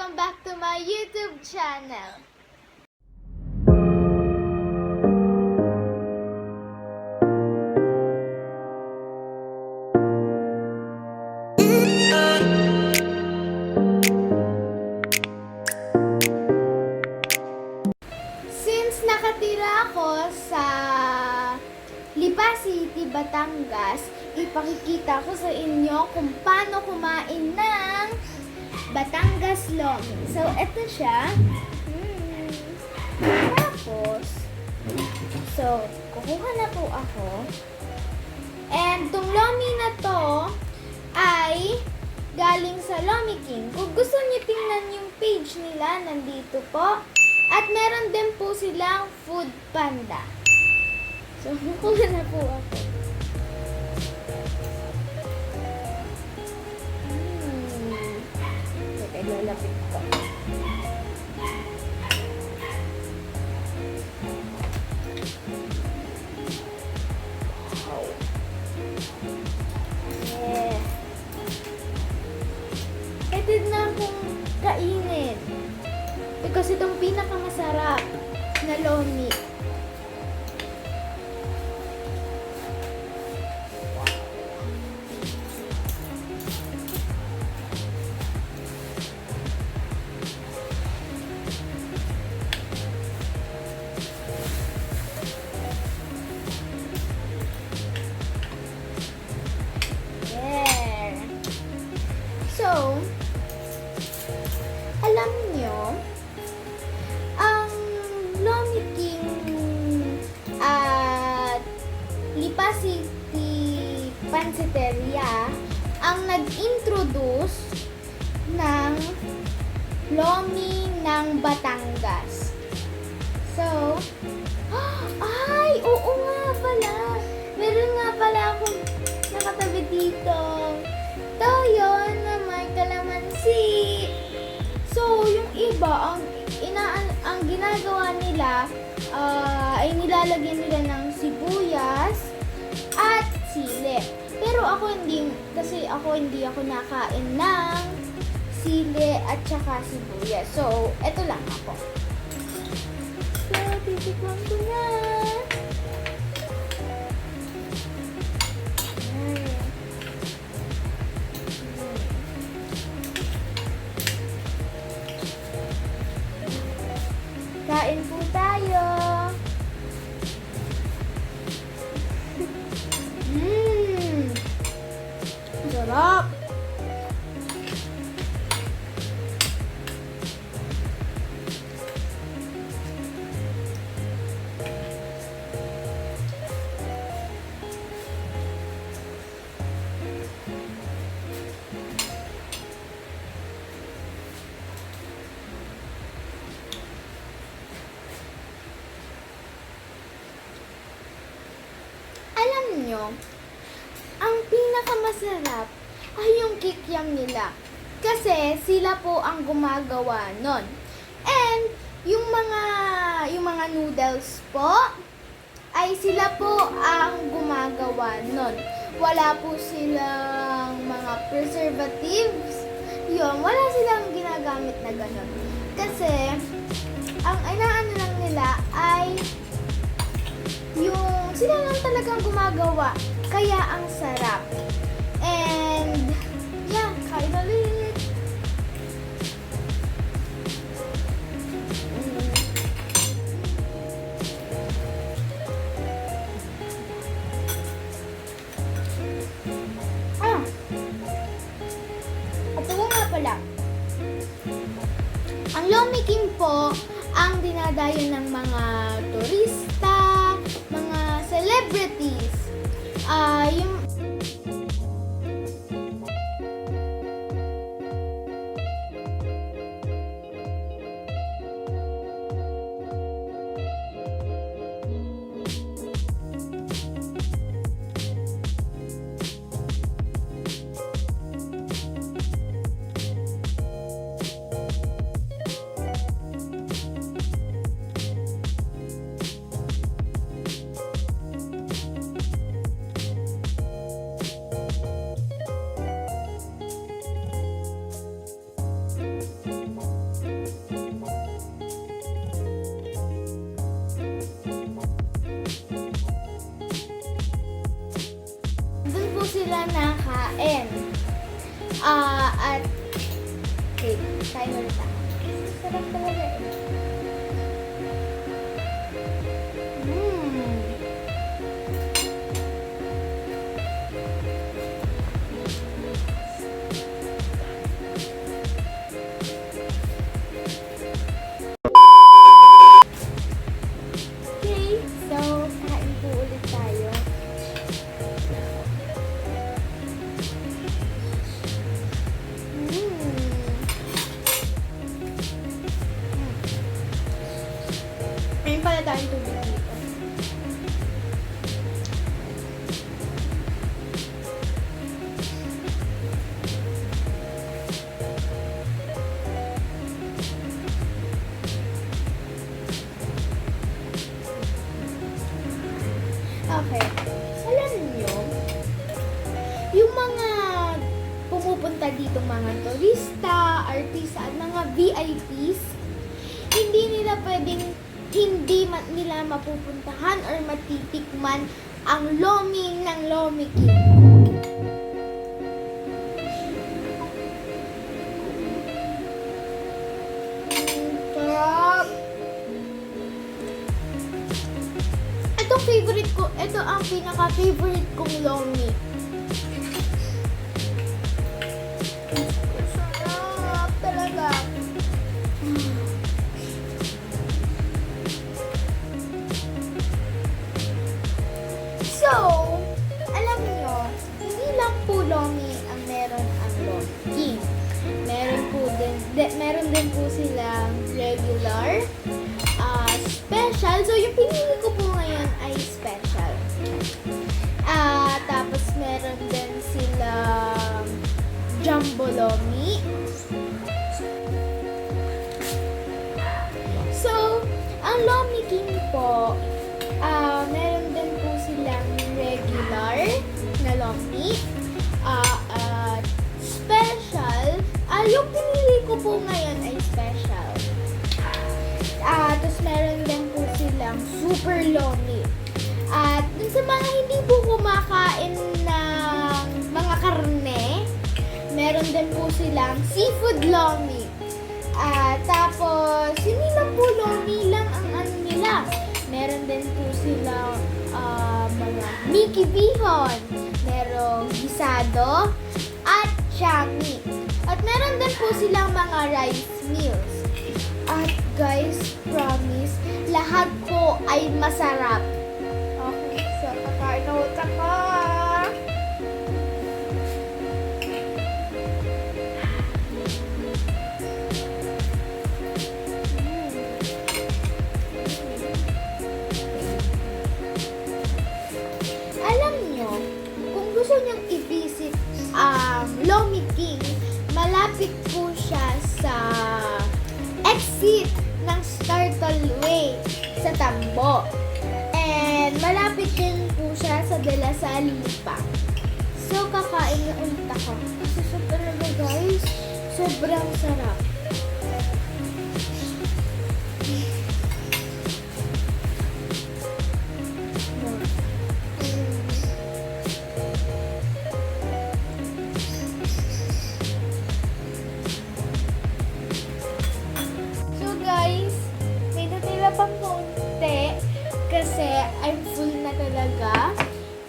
Welcome back to my YouTube channel. Since nakatira ako sa Lipa City, Batangas, ipakikita ko sa inyo kung paano kumain ng Batangas Lomi. So, eto siya. Tapos, kukuha na po ako. And, tong Lomi na to ay galing sa Lomi King. Kung gusto niyo tingnan yung page nila, nandito po. At meron din po silang Food Panda. So, kukuha na po ako. Teka, lalapit ko. Wow. Yeah. Pwede na akong kainin. Because itong pinakamasarap na lomi. Yeah. So, alam nyo, ang Lomi King at Lipa City Pansiteria ang nag-introduce ng Lomi ng Batangas. So, ay, oo nga pala. Meron nga pala akong nakatabi dito. Toyo na may kalamansi. So, yung iba, ang ginagawa nila ay nilalagyan nila ng sibuyas at sili. Pero ako hindi, kasi hindi ako nakain ng sili at saka sibuyas. So, eto lang ako. So, titikman ko na. Kain po tayo. Sarap. Alam nyo, ang pinakamasarap ay yung kikiam nila. Kasi sila po ang gumagawa nun. And yung mga noodles po, ay sila po ang gumagawa nun. Wala po silang mga preservatives. Yun, wala silang ginagamit na gano'n. Kasi, ang inaano lang nila ay yung sila lang talagang gumagawa. Kaya ang sarap. And, yeah, kain ulit. At ito nga pala. Ang Lomi King po, ang dinadayo ng mga turista, mga celebrities. Yung sila nakain. At wait, timer na. Sarap talaga eh. Okay, so kain po ulit tayo. Ayun pala tayong tubig dito. Okay. Alam niyo, yung mga pumupunta dito mga turista, artista, at mga VIPs, hindi nila pwedeng nila mapupuntahan or matitikman ang lomi ng Lomi King. Sarap! Ito favorite ko, ito ang pinaka-favorite kong lomi. Sarap talaga. So, alam niyo, hindi lang po lomi ang meron ang Lomi King. Meron din po silang regular, special. So, yung pinili ko po ngayon ay special. Tapos meron din silang jumbo lomi. So, ang Lomi King po, meron din po silang regular na lomi, special. Yung pinili ko po ngayon ay special. Tapos meron din po silang super lomi. At dun sa mga hindi po kumakain ng mga karne, meron din po silang seafood lomi. Tapos, hindi lang po lomi lang ang ano nila. Meron din po silang mga Mickey Bihon, merong gisado, at chami. At meron din po silang mga rice meals. At guys, promise, lahat po ay masarap. Okay, so kakain na ulit ako. Alam nyo, kung gusto nyong i-visit Lomi King, malapit po siya sa exit ng Startle Way sa Tambo. And malapit din po siya sa De La Salle Lipa. So, kakain na ulit ako. Kasi sa talaga guys, sobrang sarap. So guys, may natira pang konti kasi I'm full na talaga.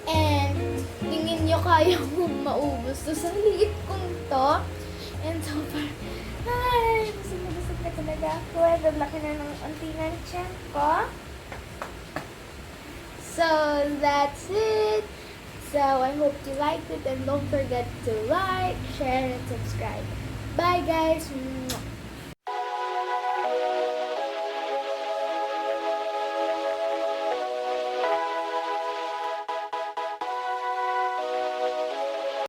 And tingin nyo kaya kong maubos to sa liit kong to. And so far, ay, busog na talaga ako. Ang laki na ng unti ng tiyan ko. So that's it. So I hope you liked it and don't forget to like, share, and subscribe. Bye guys!